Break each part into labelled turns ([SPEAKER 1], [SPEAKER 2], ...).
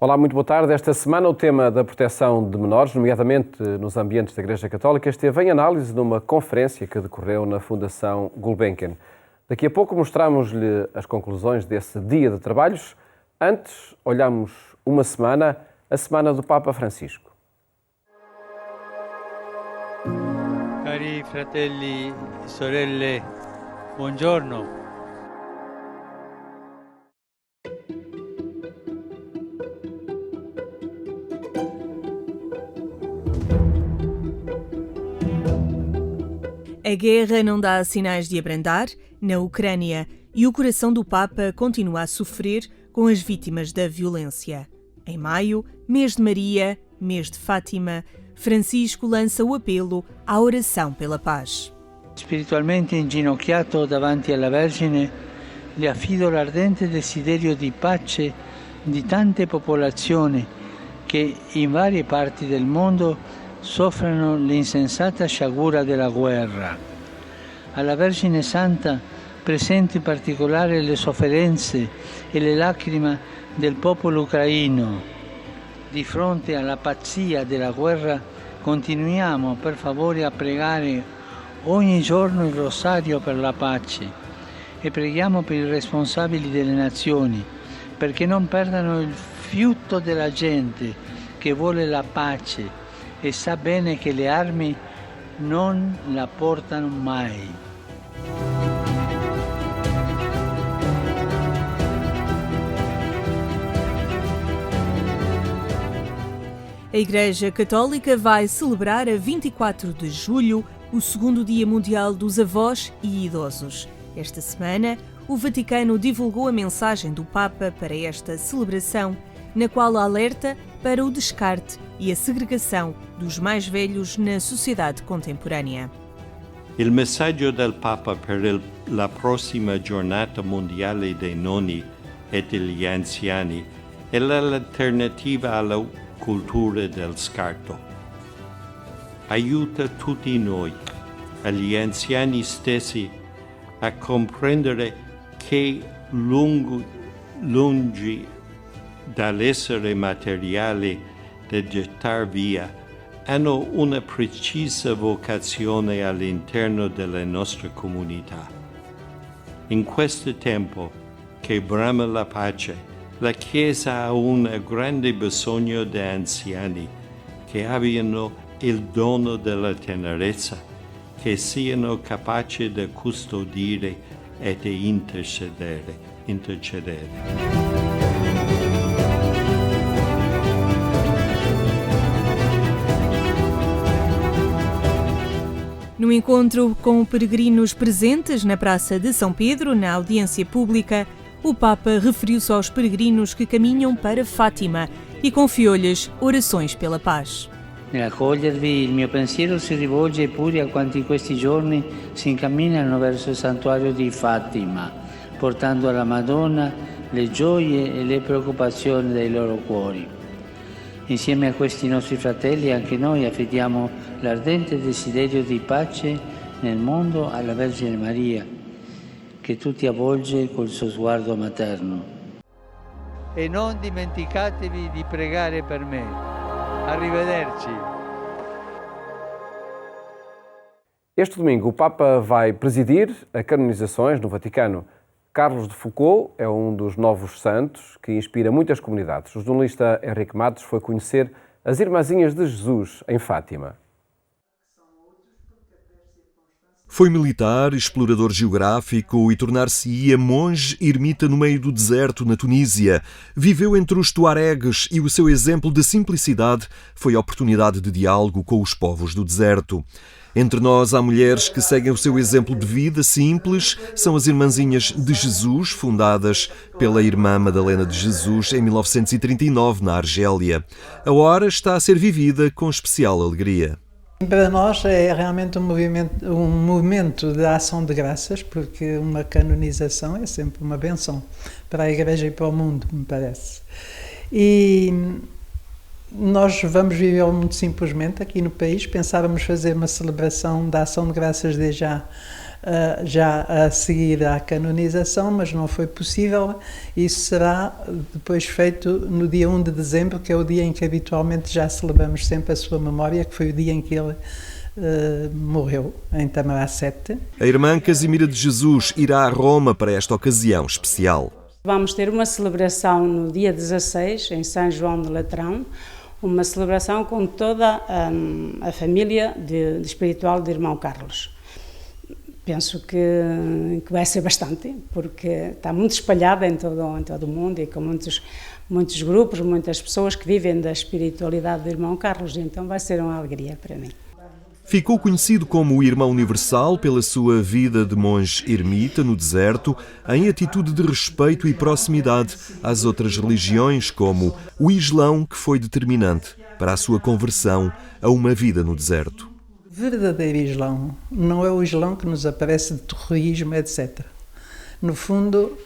[SPEAKER 1] Olá, muito boa tarde. Esta semana o tema da proteção de menores, nomeadamente nos ambientes da Igreja Católica, esteve em análise numa conferência que decorreu na Fundação Gulbenkian. Daqui a pouco mostramos-lhe as conclusões desse dia de trabalhos. Antes, olhamos uma semana, a semana do Papa Francisco.
[SPEAKER 2] Cari fratelli e sorelle, buongiorno.
[SPEAKER 3] A guerra não dá sinais de abrandar na Ucrânia e o coração do Papa continua a sofrer com as vítimas da violência. Em maio, mês de Maria, mês de Fátima, Francisco lança o apelo à oração pela paz.
[SPEAKER 2] Spiritualmente inginocchiato davanti alla Vergine, le affido l'ardente desiderio di pace di tante popolazioni che in varie parti del mondo soffrono l'insensata sciagura della guerra. Alla Vergine Santa presento in particolare le sofferenze e le lacrime del popolo ucraino. Di fronte alla pazzia della guerra continuiamo per favore a pregare ogni giorno il rosario per la pace e preghiamo per i responsabili delle nazioni perché non perdano il fiuto della gente che vuole la pace e sa bene che le armi non la portano mai.
[SPEAKER 3] A Igreja Católica vai celebrar a 24 de julho o segundo Dia Mundial dos Avós e Idosos. Esta semana, o Vaticano divulgou a mensagem do Papa para esta celebração, na qual alerta para o descarte e a segregação dos mais velhos na sociedade contemporânea.
[SPEAKER 4] Il messaggio del Papa per la prossima giornata mondiale dei nonni e degli anziani è l'alternativa alla cultura del scarto. Aiuta tutti noi, agli anziani stessi, a comprendere che lungi dall'essere materiali da gettar via, hanno una precisa vocazione all'interno delle nostre comunità. In questo tempo che brama la pace, la Chiesa ha un grande bisogno di anziani che abbiano il dono della tenerezza, che siano capaci di custodire e di intercedere.
[SPEAKER 3] No encontro com peregrinos presentes na Praça de São Pedro, na audiência pública, o Papa referiu-se aos peregrinos que caminham para Fátima e confiou-lhes orações pela paz.
[SPEAKER 2] Nell'accogliervi il mio pensiero si rivolge pure a quanti in questi giorni si incamminano verso il santuario di Fatima, portando alla Madonna le gioie e le preoccupazioni dei loro cuori. Insieme a questi nostri fratelli anche noi affidiamo l'ardente desiderio di pace nel mondo alla Vergine Maria, che tutti avvolge col suo sguardo materno. E non dimenticatevi di pregare per me. Arrivederci.
[SPEAKER 1] Este domingo o Papa vai presidir a canonizações no Vaticano. Carlos de Foucauld é um dos novos santos que inspira muitas comunidades. O jornalista Henrique Matos foi conhecer as Irmãzinhas de Jesus em Fátima.
[SPEAKER 5] Foi militar, explorador geográfico e tornar-se-ia monge ermita no meio do deserto, na Tunísia. Viveu entre os tuaregues e o seu exemplo de simplicidade foi a oportunidade de diálogo com os povos do deserto. Entre nós há mulheres que seguem o seu exemplo de vida simples, são as Irmãzinhas de Jesus, fundadas pela irmã Madalena de Jesus em 1939, na Argélia. A hora está a ser vivida com especial alegria.
[SPEAKER 6] Para nós é realmente um movimento de ação de graças, porque uma canonização é sempre uma bênção para a Igreja e para o mundo, me parece. E nós vamos viver muito simplesmente aqui no país. Pensávamos fazer uma celebração da ação de graças de já já a seguir à canonização, mas não foi possível. Isso será depois feito no dia 1 de dezembro, que é o dia em que habitualmente já celebramos sempre a sua memória, que foi o dia em que ele morreu, em Tamaracete.
[SPEAKER 5] A irmã Casimira de Jesus irá a Roma para esta ocasião especial.
[SPEAKER 7] Vamos ter uma celebração no dia 16, em São João de Latrão, uma celebração com toda a família espiritual de irmão Carlos. Penso que vai ser bastante, porque está muito espalhada em todo o mundo e com muitos grupos, muitas pessoas que vivem da espiritualidade do irmão Carlos, então vai ser uma alegria para mim.
[SPEAKER 5] Ficou conhecido como o Irmão Universal pela sua vida de monge ermita no deserto, em atitude de respeito e proximidade às outras religiões, como o Islão, que foi determinante para a sua conversão a uma vida no deserto.
[SPEAKER 6] O verdadeiro Islão não é o Islão que nos aparece de terrorismo, etc. No fundo,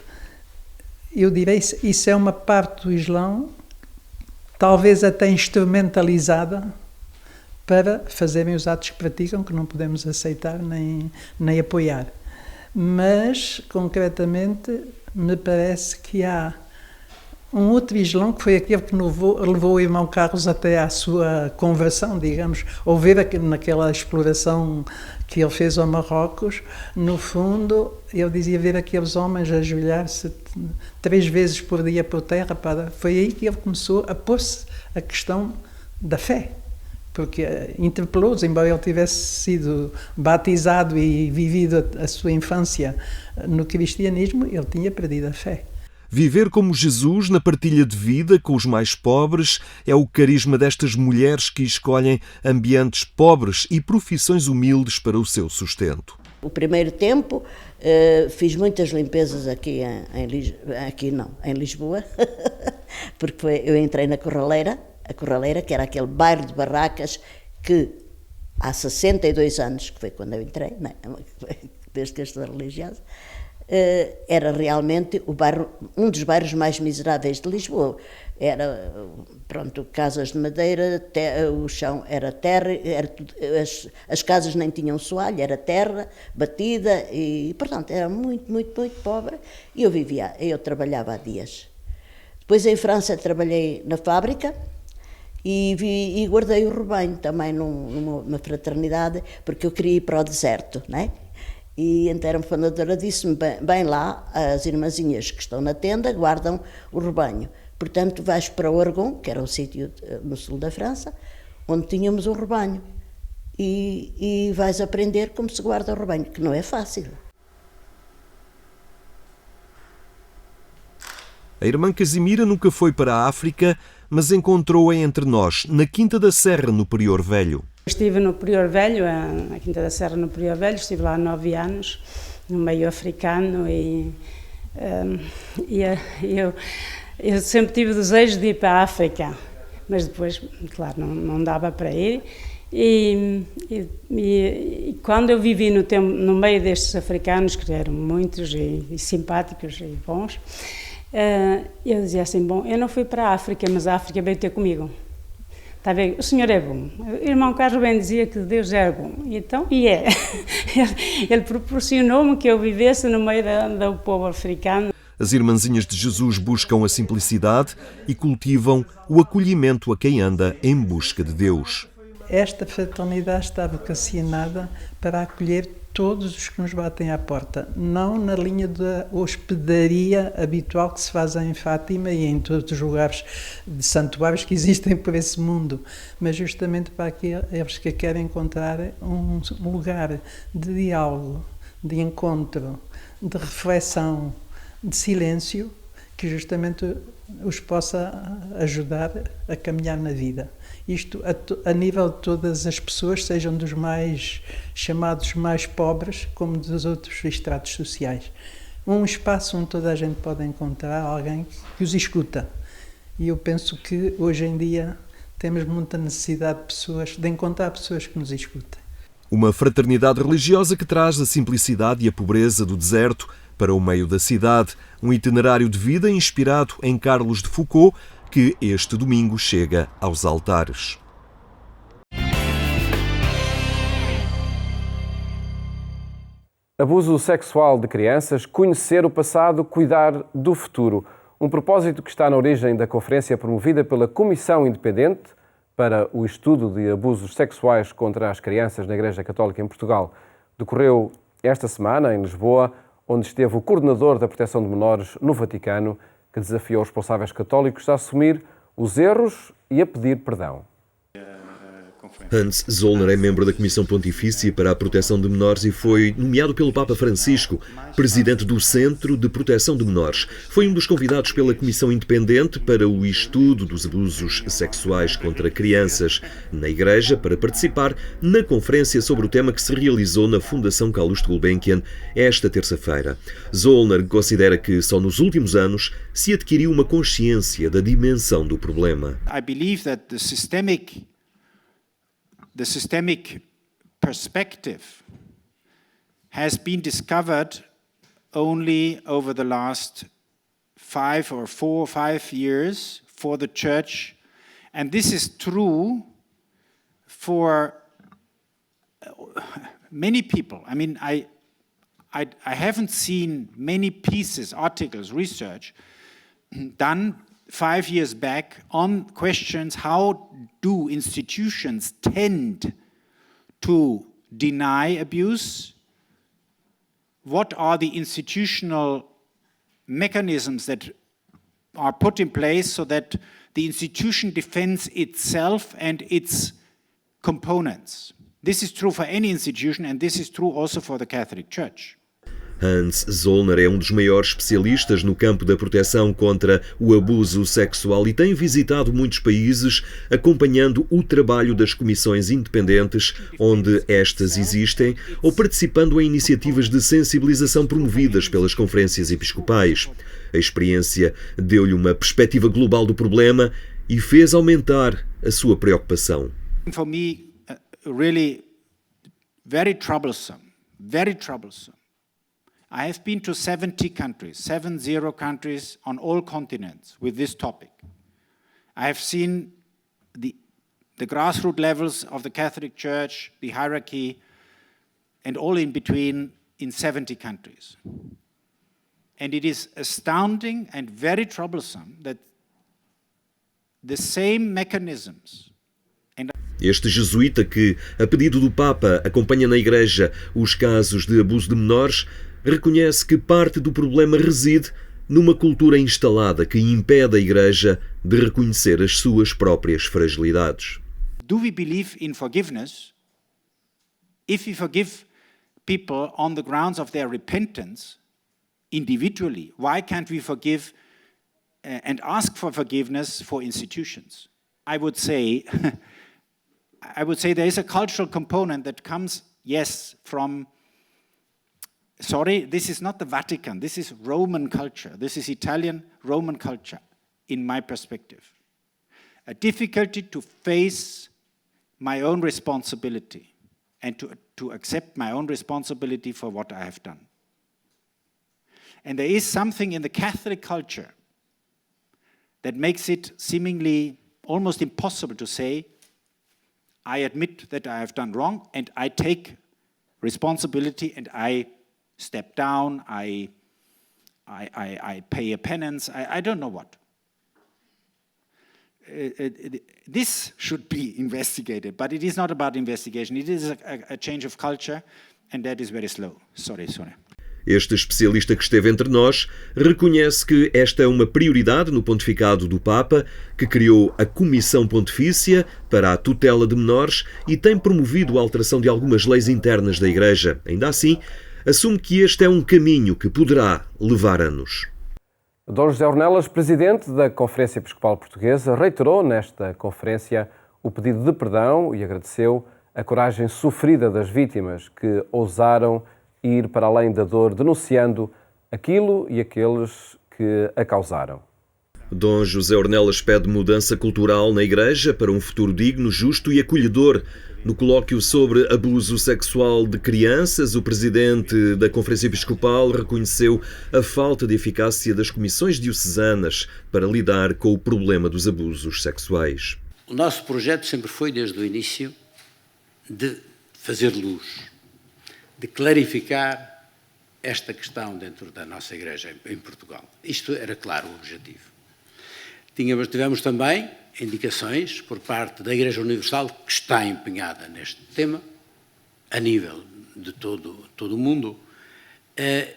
[SPEAKER 6] eu direi, isso é uma parte do Islão, talvez até instrumentalizada, para fazerem os atos que praticam, que não podemos aceitar nem apoiar. Mas, concretamente, me parece que há um outro Islão, que foi aquele que levou o irmão Carlos até à sua conversão, digamos, ou ver naquela exploração que ele fez ao Marrocos. No fundo, ele dizia ver aqueles homens ajoelhar-se 3 vezes por dia por terra. Foi aí que ele começou a pôr-se a questão da fé. Porque interpelou-os, embora ele tivesse sido batizado e vivido a sua infância no cristianismo, ele tinha perdido a fé.
[SPEAKER 5] Viver como Jesus na partilha de vida com os mais pobres é o carisma destas mulheres que escolhem ambientes pobres e profissões humildes para o seu sustento.
[SPEAKER 8] O primeiro tempo fiz muitas limpezas aqui em Lisboa, porque eu entrei na Corraleira, que era aquele bairro de barracas que há 62 anos, que foi quando eu entrei, né? Desde que eu estou religiosa, era realmente um dos bairros mais miseráveis de Lisboa. Era, pronto, casas de madeira, o chão era terra, as casas nem tinham soalho, era terra batida e, portanto, era muito, muito, muito pobre. E eu trabalhava há dias. Depois em França trabalhei na fábrica, e guardei o rebanho também numa fraternidade, porque eu queria ir para o deserto, né? E então a fundadora disse-me, bem lá, as irmãzinhas que estão na tenda guardam o rebanho. Portanto, vais para Orgon, que era um sítio no sul da França, onde tínhamos um rebanho. E vais aprender como se guarda o rebanho, que não é fácil.
[SPEAKER 5] A irmã Casimira nunca foi para a África, mas encontrou-a entre nós, na Quinta da Serra, no Prior Velho.
[SPEAKER 7] Estive no Prior Velho, na Quinta da Serra, no Prior Velho, estive lá 9 anos, no meio africano, e eu sempre tive desejo de ir para a África, mas depois, claro, não dava para ir. E quando eu vivi no meio destes africanos, que eram muitos e simpáticos e bons, eu dizia assim, bom, eu não fui para a África, mas a África veio ter comigo. Está a ver? O Senhor é bom. O irmão Carlos bem dizia que Deus era bom. E é. Ele proporcionou-me que eu vivesse no meio do povo africano.
[SPEAKER 5] As irmãzinhas de Jesus buscam a simplicidade e cultivam o acolhimento a quem anda em busca de Deus.
[SPEAKER 6] Esta fraternidade está vocacionada para acolher todos os que nos batem à porta, não na linha da hospedaria habitual que se faz em Fátima e em todos os lugares de santuários que existem por esse mundo, mas justamente para aqueles que querem encontrar um lugar de diálogo, de encontro, de reflexão, de silêncio, que justamente os possa ajudar a caminhar na vida. Isto a nível de todas as pessoas, sejam dos mais chamados mais pobres, como dos outros estratos sociais. Um espaço onde toda a gente pode encontrar alguém que os escuta. E eu penso que hoje em dia temos muita necessidade de encontrar pessoas que nos escutem.
[SPEAKER 5] Uma fraternidade religiosa que traz a simplicidade e a pobreza do deserto para o meio da cidade. Um itinerário de vida inspirado em Carlos de Foucault, que este domingo chega aos altares.
[SPEAKER 1] Abuso sexual de crianças, conhecer o passado, cuidar do futuro. Um propósito que está na origem da conferência promovida pela Comissão Independente para o Estudo de Abusos Sexuais contra as Crianças na Igreja Católica em Portugal. Decorreu esta semana em Lisboa, onde esteve o coordenador da proteção de menores no Vaticano, que desafiou os responsáveis católicos a assumir os erros e a pedir perdão.
[SPEAKER 5] Hans Zollner é membro da Comissão Pontifícia para a Proteção de Menores e foi nomeado pelo Papa Francisco presidente do Centro de Proteção de Menores. Foi um dos convidados pela Comissão Independente para o Estudo dos Abusos Sexuais contra Crianças na Igreja para participar na conferência sobre o tema que se realizou na Fundação Calouste Gulbenkian esta terça-feira. Zollner considera que só nos últimos anos se adquiriu uma consciência da dimensão do problema.
[SPEAKER 9] I believe that the systemic perspective has been discovered only over the last 4 or 5 years for the Church, and this is true for many people. I mean, I haven't seen many pieces, articles, research done 5 years back on questions: how do institutions tend to deny abuse? What are the institutional mechanisms that are put in place so that the institution defends itself and its components? This is true for any institution, and this is true also for the Catholic Church.
[SPEAKER 5] Hans Zollner é um dos maiores especialistas no campo da proteção contra o abuso sexual e tem visitado muitos países acompanhando o trabalho das comissões independentes onde estas existem ou participando em iniciativas de sensibilização promovidas pelas conferências episcopais. A experiência deu-lhe uma perspectiva global do problema e fez aumentar a sua preocupação.
[SPEAKER 9] For me, really very troublesome, very troublesome. I have been to 70 countries on all continents with this topic. I have seen the grassroots levels of the Catholic Church, the hierarchy, and all in between in 70 countries. And it is astounding and very troublesome that the same mechanisms.
[SPEAKER 5] Este jesuíta que, a pedido do Papa, acompanha na Igreja os casos de abuso de menores, reconhece que parte do problema reside numa cultura instalada que impede a Igreja de reconhecer as suas próprias fragilidades.
[SPEAKER 9] Do we believe in forgiveness? If we forgive people on the grounds of their repentance individually, why can't we forgive and ask for forgiveness for institutions? I would say there is a cultural component that comes, yes, from sorry, this is not the Vatican, this is Roman culture, this is Italian Roman culture, in my perspective. A difficulty to face my own responsibility and to accept my own responsibility for what I have done. And there is something in the Catholic culture that makes it seemingly almost impossible to say, I admit that I have done wrong and I take responsibility and I step down, I pay a penance, I don't know what. This should be investigated, but it is not about investigation. It is a change of culture, and that is very slow. Sorry.
[SPEAKER 5] Este especialista que esteve entre nós reconhece que esta é uma prioridade no pontificado do Papa, que criou a Comissão Pontifícia para a Tutela de Menores e tem promovido a alteração de algumas leis internas da Igreja. Ainda assim, assume que este é um caminho que poderá levar anos.
[SPEAKER 1] Dom José Ornelas, presidente da Conferência Episcopal Portuguesa, reiterou nesta conferência o pedido de perdão e agradeceu a coragem sofrida das vítimas que ousaram ir para além da dor, denunciando aquilo e aqueles que a causaram.
[SPEAKER 5] Dom José Ornelas pede mudança cultural na Igreja para um futuro digno, justo e acolhedor. No colóquio sobre abuso sexual de crianças, o presidente da Conferência Episcopal reconheceu a falta de eficácia das comissões diocesanas para lidar com o problema dos abusos sexuais.
[SPEAKER 10] O nosso projeto sempre foi, desde o início, de fazer luz, de clarificar esta questão dentro da nossa Igreja em Portugal. Isto era, claro, o objetivo. Tivemos também indicações por parte da Igreja Universal, que está empenhada neste tema, a nível de todo o mundo,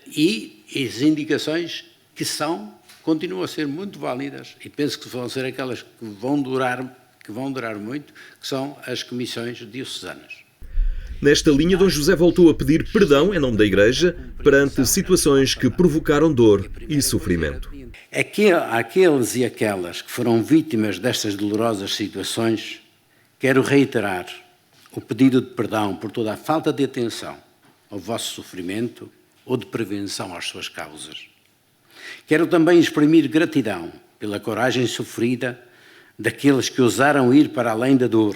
[SPEAKER 10] e as indicações que continuam a ser muito válidas, e penso que vão ser aquelas que vão durar muito, que são as comissões diocesanas.
[SPEAKER 5] Nesta linha, Dom José voltou a pedir perdão em nome da Igreja perante situações que provocaram dor e sofrimento.
[SPEAKER 10] Aqueles e aquelas que foram vítimas destas dolorosas situações, quero reiterar o pedido de perdão por toda a falta de atenção ao vosso sofrimento ou de prevenção às suas causas. Quero também exprimir gratidão pela coragem sofrida daqueles que ousaram ir para além da dor,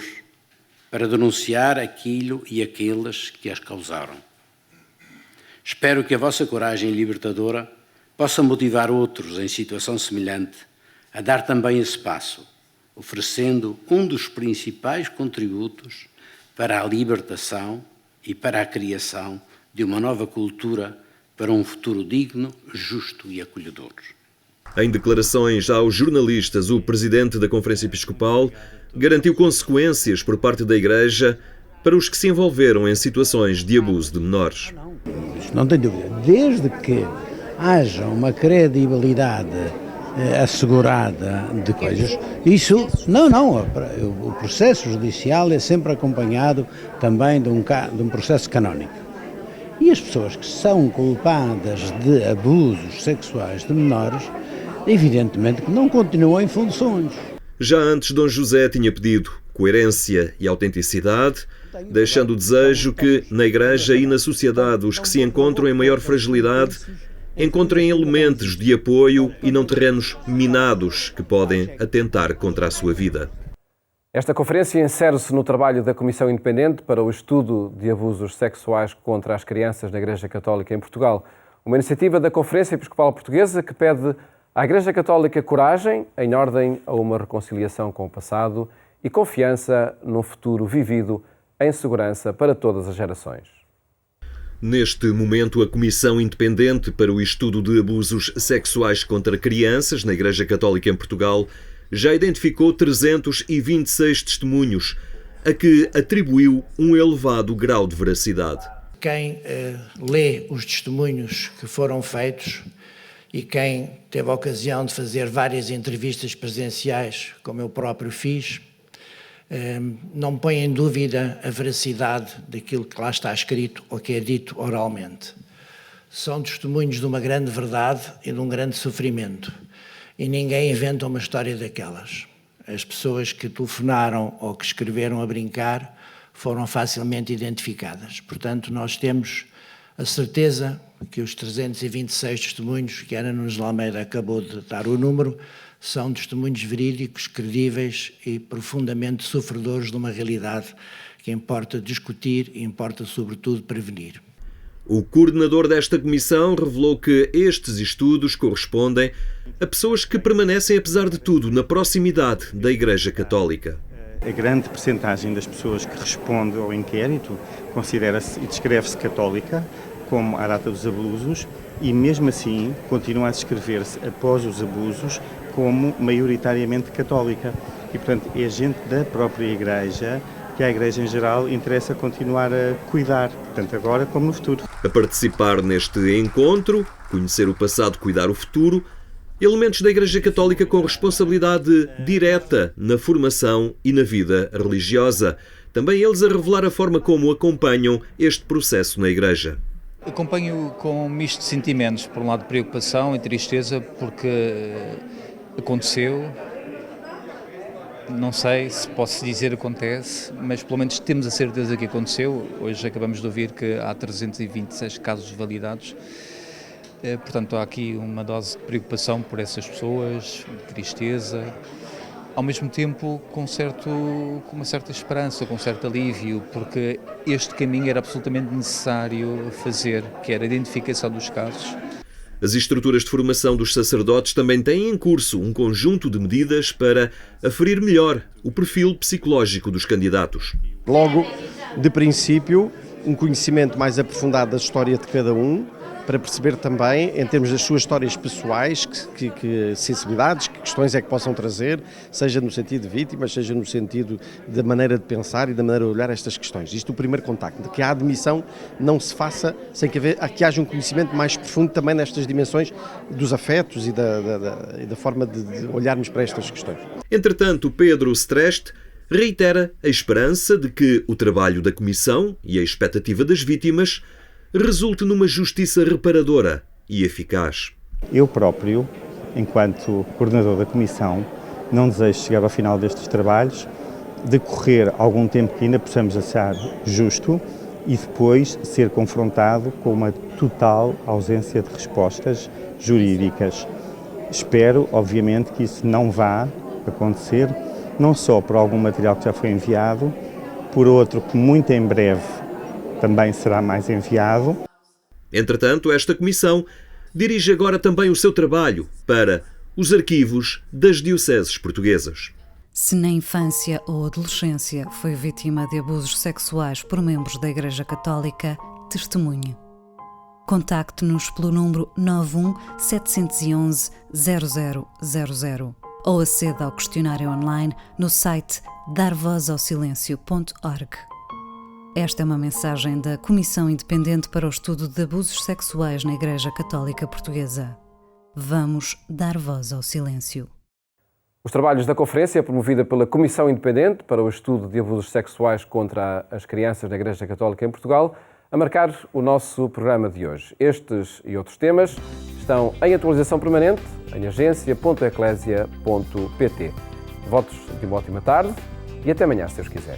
[SPEAKER 10] para denunciar aquilo e aqueles que as causaram. Espero que a vossa coragem libertadora possa motivar outros em situação semelhante a dar também esse passo, oferecendo um dos principais contributos para a libertação e para a criação de uma nova cultura para um futuro digno, justo e acolhedor.
[SPEAKER 5] Em declarações aos jornalistas, o presidente da Conferência Episcopal garantiu consequências por parte da Igreja para os que se envolveram em situações de abuso de menores.
[SPEAKER 11] Não tem dúvida, desde que haja uma credibilidade assegurada de coisas, isso, o processo judicial é sempre acompanhado também de um processo canónico. E as pessoas que são culpadas de abusos sexuais de menores, evidentemente que não continuam em funções.
[SPEAKER 5] Já antes, Dom José tinha pedido coerência e autenticidade, deixando o desejo que, na Igreja e na sociedade, os que se encontram em maior fragilidade encontrem elementos de apoio e não terrenos minados que podem atentar contra a sua vida.
[SPEAKER 1] Esta conferência insere-se no trabalho da Comissão Independente para o Estudo de Abusos Sexuais contra as Crianças na Igreja Católica em Portugal, uma iniciativa da Conferência Episcopal Portuguesa que pede à Igreja Católica coragem em ordem a uma reconciliação com o passado e confiança num futuro vivido em segurança para todas as gerações.
[SPEAKER 5] Neste momento, a Comissão Independente para o Estudo de Abusos Sexuais contra Crianças na Igreja Católica em Portugal já identificou 326 testemunhos, a que atribuiu um elevado grau de veracidade.
[SPEAKER 11] Quem lê os testemunhos que foram feitos e quem teve a ocasião de fazer várias entrevistas presenciais, como eu próprio fiz, não põe em dúvida a veracidade daquilo que lá está escrito ou que é dito oralmente. São testemunhos de uma grande verdade e de um grande sofrimento. E ninguém inventa uma história daquelas. As pessoas que telefonaram ou que escreveram a brincar foram facilmente identificadas. Portanto, nós temos a certeza que os 326 testemunhos que Ana Nunes de Almeida acabou de dar o número são testemunhos verídicos, credíveis e profundamente sofredores de uma realidade que importa discutir e importa, sobretudo, prevenir.
[SPEAKER 5] O coordenador desta comissão revelou que estes estudos correspondem a pessoas que permanecem, apesar de tudo, na proximidade da Igreja Católica.
[SPEAKER 12] A grande percentagem das pessoas que responde ao inquérito considera-se e descreve-se católica, como à data dos abusos, e mesmo assim continua a descrever-se após os abusos como maioritariamente católica. E, portanto, é gente da própria Igreja que a Igreja em geral interessa continuar a cuidar, tanto agora como no futuro.
[SPEAKER 5] A participar neste encontro, conhecer o passado, cuidar o futuro, elementos da Igreja Católica com responsabilidade direta na formação e na vida religiosa. Também eles a revelar a forma como acompanham este processo na Igreja.
[SPEAKER 13] Acompanho com um misto de sentimentos, por um lado preocupação e tristeza, porque aconteceu, não sei se posso dizer acontece, mas pelo menos temos a certeza que aconteceu. Hoje acabamos de ouvir que há 326 casos validados, portanto há aqui uma dose de preocupação por essas pessoas, tristeza, ao mesmo tempo com uma certa esperança, com um certo alívio, porque este caminho era absolutamente necessário fazer, que era a identificação dos casos.
[SPEAKER 5] As estruturas de formação dos sacerdotes também têm em curso um conjunto de medidas para aferir melhor o perfil psicológico dos candidatos.
[SPEAKER 14] Logo, de princípio, um conhecimento mais aprofundado da história de cada um, para perceber também, em termos das suas histórias pessoais, que sensibilidades, que questões é que possam trazer, seja no sentido de vítimas, seja no sentido da maneira de pensar e da maneira de olhar estas questões. Isto é o primeiro contacto, de que a admissão não se faça sem que haja um conhecimento mais profundo também nestas dimensões dos afetos e da forma de olharmos para estas questões.
[SPEAKER 5] Entretanto, Pedro Streste reitera a esperança de que o trabalho da Comissão e a expectativa das vítimas resulte numa justiça reparadora e eficaz.
[SPEAKER 12] Eu próprio, enquanto coordenador da Comissão, não desejo chegar ao final destes trabalhos, decorrer algum tempo que ainda possamos achar justo e depois ser confrontado com uma total ausência de respostas jurídicas. Espero, obviamente, que isso não vá acontecer, não só por algum material que já foi enviado, por outro que muito em breve também será mais enviado.
[SPEAKER 5] Entretanto, esta comissão dirige agora também o seu trabalho para os arquivos das dioceses portuguesas.
[SPEAKER 15] Se na infância ou adolescência foi vítima de abusos sexuais por membros da Igreja Católica, testemunhe. Contacte-nos pelo número 91 711 0000 ou aceda ao questionário online no site darvozausilencio.org. Esta é uma mensagem da Comissão Independente para o Estudo de Abusos Sexuais na Igreja Católica Portuguesa. Vamos dar voz ao silêncio.
[SPEAKER 1] Os trabalhos da conferência, promovida pela Comissão Independente para o Estudo de Abusos Sexuais contra as Crianças na Igreja Católica em Portugal, a marcar o nosso programa de hoje. Estes e outros temas estão em atualização permanente em agência.eclesia.pt. Votos de uma ótima tarde e até amanhã, se Deus quiser.